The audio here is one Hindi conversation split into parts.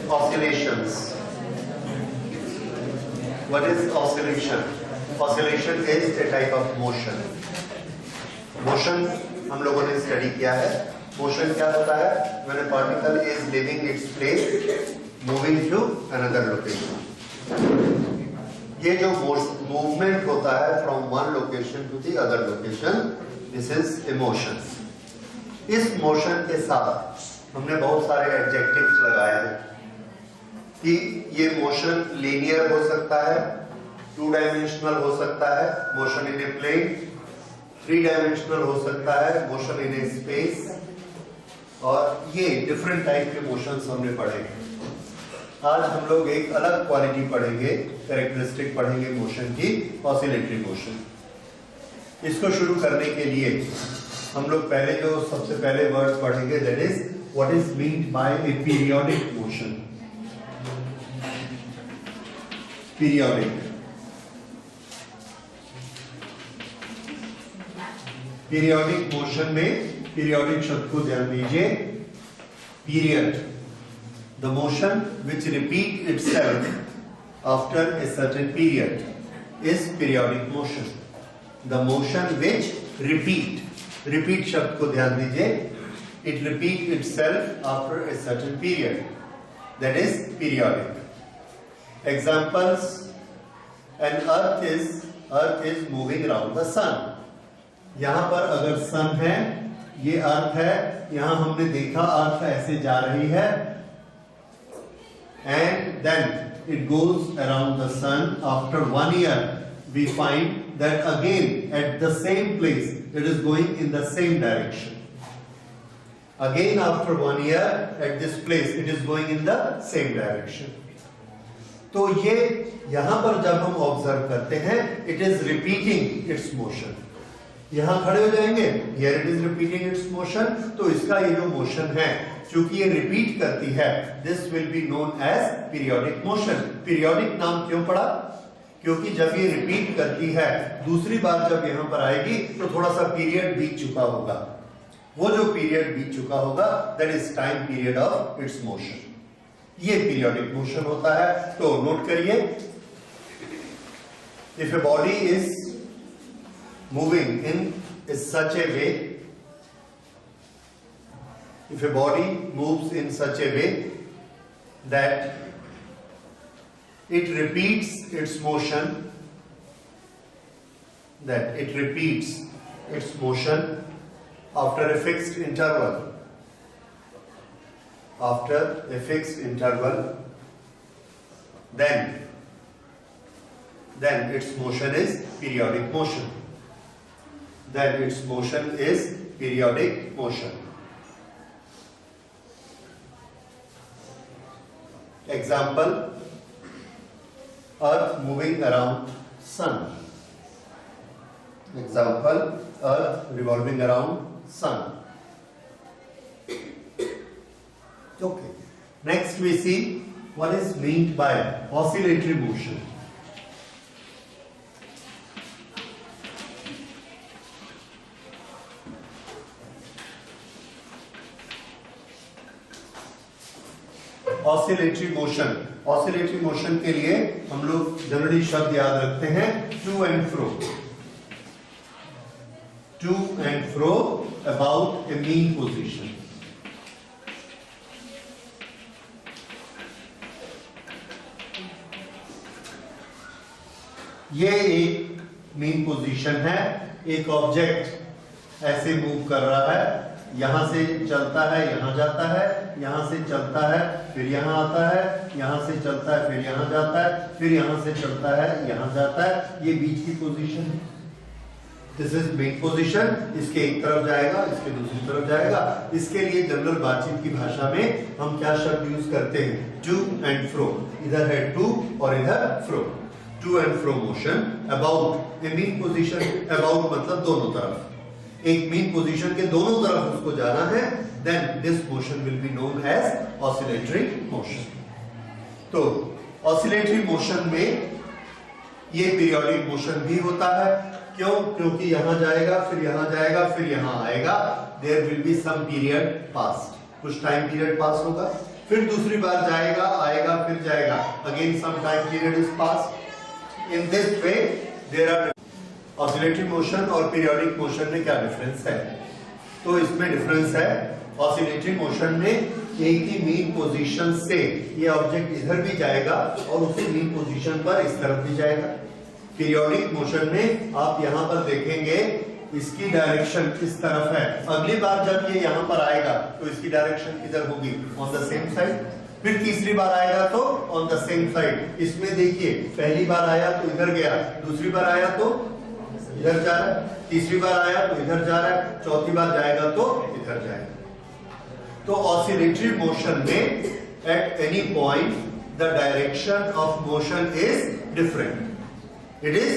oscillations. What is oscillation? Oscillation is a type of motion. Motion हम लोगों ने स्टडी किया है. मोशन क्या होता है? When a particle is leaving its place, moving to another location. ये जो मूवमेंट होता है from one location to the other location, this is a motion. इस मोशन के साथ हमने बहुत सारे एडजेक्टिव्स लगाए हैं कि ये मोशन लीनियर हो सकता है, टू डायमेंशनल हो सकता है, motion in a plane, three dimensional हो सकता है, मोशन इन ए स्पेस, और ये डिफरेंट टाइप के मोशंस हमने पढ़े हैं. आज हम लोग एक अलग क्वालिटी पढ़ेंगे, कैरेक्टरिस्टिक पढ़ेंगे मोशन की, ऑसिलेटरी मोशन. इसको शुरू करने के लिए हम लोग पहले जो सबसे पहले वर्ड पढ़ेंगे, that is what is meant by A periodic motion. Periodic motion में पीरियोडिक शब्द को ध्यान दीजिए. Period, the motion which repeat itself after a certain period is periodic motion. The motion which repeat शब्द को ध्यान दीजिए, it repeat itself after a certain period, that is periodic. Examples: an earth is moving around the sun. यहाँ पर अगर सन है, ये अर्थ है, यहाँ हमने देखा अर्थ ऐसे जा रही है, and then it goes around the sun. After 1 year we find that again at the same place it is going in the same direction. Again after 1 year at this place it is going in the same direction. तो ये यहाँ पर जब हम ऑब्जर्व करते हैं, it is repeating its motion. यहाँ खड़े हो जाएंगे, here it is repeating its motion. तो इसका ये जो मोशन है, चूंकि ये रिपीट करती है, this will be known as periodic motion. Periodic नाम क्यों पड़ा? क्योंकि जब ये रिपीट करती है, दूसरी बार जब यहाँ पर आएगी तो थोड़ा सा पीरियड बीत चुका होगा. वो जो पीरियड बीत चुका होगा, that is time period of its motion. ये पीरियोडिक मोशन होता है. तो नोट करिए, if a body is moving in such a way, if a body moves in such a way that it repeats its motion, after a fixed interval, then its motion is periodic motion. Example: earth moving around sun. Example: earth revolving around sun. Okay. Next we see what is meant by oscillatory motion. Oscillatory motion के लिए हम लोग जनरली शब्द याद रखते हैं, to and fro about a mean position. ये एक मीन पोजीशन है. एक ऑब्जेक्ट ऐसे मूव कर रहा है, यहां से चलता है, यहां जाता है, यहां से चलता है, फिर यहां आता है, यहां से चलता है, फिर यहां जाता है, फिर यहां से चलता है, यहां जाता है. ये बीच की पोजीशन है. This is main position. इसके एक तरफ जाएगा, इसके दूसरी तरफ जाएगा. इसके लिए जनरल बातचीत की भाषा में हम क्या शब्द यूज करते हैं? To and fro. इधर है टू और इधर fro. To and fro motion about a mean position. About मतलब दोनों तरफ. एक मीन पोजीशन के दोनों तरफ उसको जाना है, then this motion will be known as oscillatory motion. तो oscillatory motion में ये periodic motion भी होता है. क्यों? क्योंकि यहां जाएगा, फिर यहां जाएगा, फिर यहां आएगा. There will be some period passed. कुछ टाइम पीरियड पास होगा. फिर दूसरी बार जाएगा, आएगा, फिर जाएगा, again some time period is pass. In this way there are oscillatory motion और पीरियोडिक मोशन में क्या डिफरेंस है? तो इसमें डिफरेंस है, ऑसिलेटरी मोशन में एक ही मीन पोजीशन से ये ऑब्जेक्ट इधर भी जाएगा और उसी मीन पोजीशन पर इस तरफ भी जाएगा। पीरियोडिक मोशन में आप यहां पर देखेंगे इसकी डायरेक्शन इस तरफ है, अगली बार जब ये यहां पर आएगा तो इसकी डायरेक्शन किधर होगी? On the same side. फिर तीसरी बार आएगा तो ऑन द सेम साइड। इसमें देखिए पहली बार आया तो इधर गया, दूसरी बार आया तो इधर जा रहा है, तीसरी बार आया तो इधर जा रहा है, चौथी बार जाएगा तो इधर जाएगा। तो ऑसिलेटरी मोशन में at any point the direction of motion is different, it is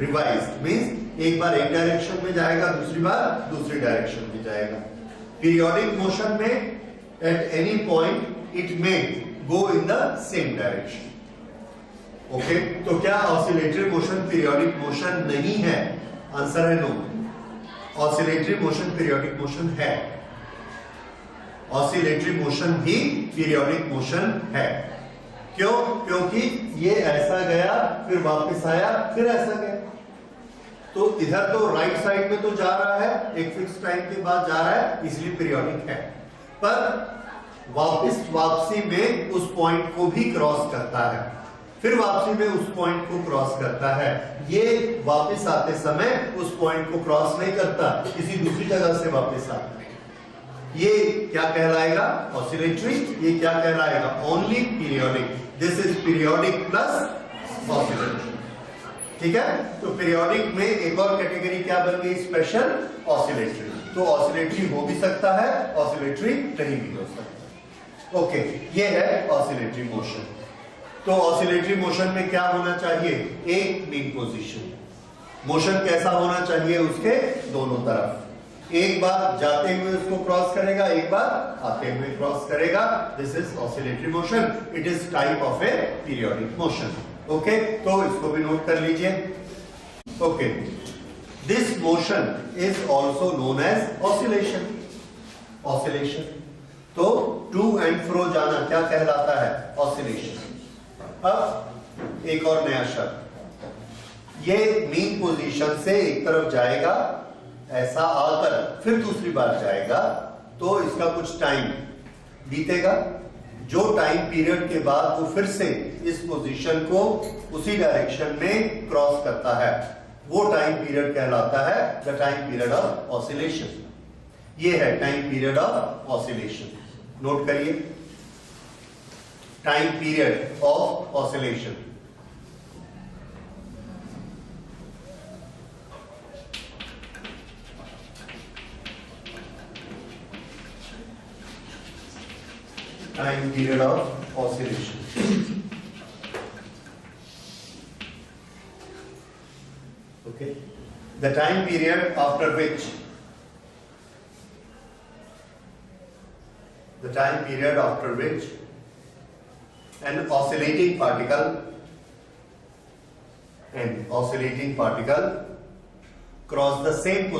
revised, means एक बार एक डायरेक्शन में जाएगा, दूसरी बार दूसरी डायरेक्शन में जाएगा। पीरियोडिक मोशन में at any point it may go in the same direction. Okay, तो क्या ऑसिलेटरी मोशन पीरियोडिक मोशन नहीं है? आंसर है no. Oscillatory motion periodic motion है, ऑसिलेटरी मोशन भी पीरियोडिक मोशन है। क्यों? क्योंकि ये ऐसा गया, फिर वापस आया, फिर ऐसा गया। तो इधर तो राइट साइड में तो जा रहा है, एक फिक्स टाइम के बाद जा रहा है, इसलिए पीरियोडिक है। पर वापसी में उस पॉइंट को भी क्रॉस करता है, फिर वापसी में उस पॉइंट को क्रॉस करता है। ये वापस आते समय उस पॉइंट को क्रॉस नहीं करता, किसी दूसरी जगह से वापस आता है। ये क्या कहलाएगा? ऑसिलेटरी। ये क्या कहलाएगा? Only periodic. This is periodic plus oscillatory. ठीक है, तो पीरियोडिक में एक और कैटेगरी क्या बन गई? Special oscillatory. तो ऑसिलेटरी हो भी सकता है, ऑसिलेटरी नहीं भी हो सकता। ओके, ये है ऑसिलेटरी मोशन। तो ऑसिलेटरी मोशन में क्या होना चाहिए? एक मीन पोजीशन। मोशन कैसा होना चाहिए? उसके दोनों तरफ, एक बार जाते हुए उसको क्रॉस करेगा, एक बार आते हुए क्रॉस करेगा। This is oscillatory motion, it is type of a periodic motion. Okay, तो इसको भी नोट कर लीजिए। Okay, this motion is also known as oscillation. Oscillation, तो टू एंड फ्रो जाना क्या कहलाता है? ऑसिलेशन। अब एक और नया शब्द, ये मीन पोजीशन से एक तरफ जाएगा, ऐसा आकर फिर दूसरी बार जाएगा, तो इसका कुछ टाइम बीतेगा। जो टाइम पीरियड के बाद वो फिर से इस पोजीशन को उसी डायरेक्शन में क्रॉस करता है, वो टाइम पीरियड कहलाता है the time period of oscillation. ये है time period of oscillation. Note करिए, time period of oscillation. Time period of oscillation. Okay, the time period after which an oscillating particle cross the same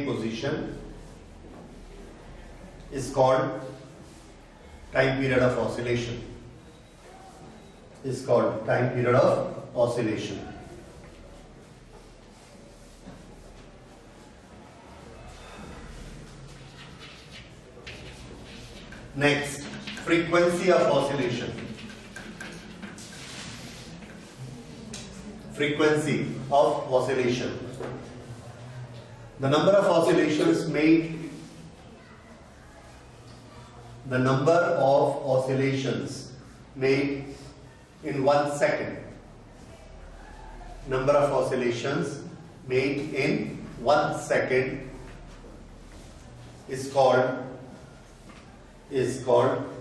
position is called time period of oscillation. Is called time period of oscillation. Next, frequency of oscillation. Frequency of oscillation. The number of oscillations made in 1 second. Number of oscillations made in 1 second is called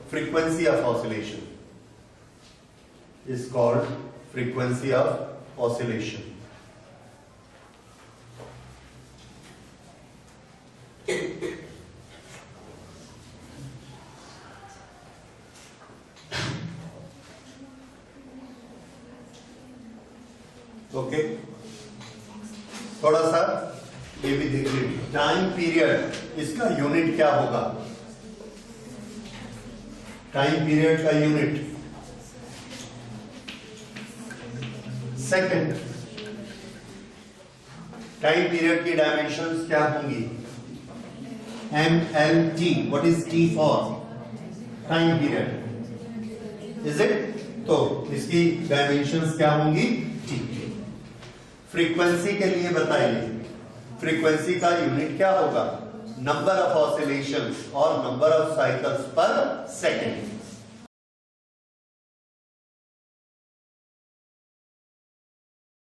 frequency of oscillation. Is called frequency of oscillation. Okay, थोड़ा सा ये भी देख लीजिए। टाइम पीरियड, इसका यूनिट क्या होगा? टाइम पीरियड का यूनिट। सेकंड, टाइम पीरियड की डायमेंशंस क्या होंगी? MLT, what is T for? Time period, is it? तो इसकी डायमेंशंस क्या होंगी? T। फ्रीक्वेंसी के लिए बताइए, फ्रीक्वेंसी का यूनिट क्या होगा? नंबर ऑफ ऑसिलेशंस और नंबर ऑफ साइकिल्स पर सेकेंड।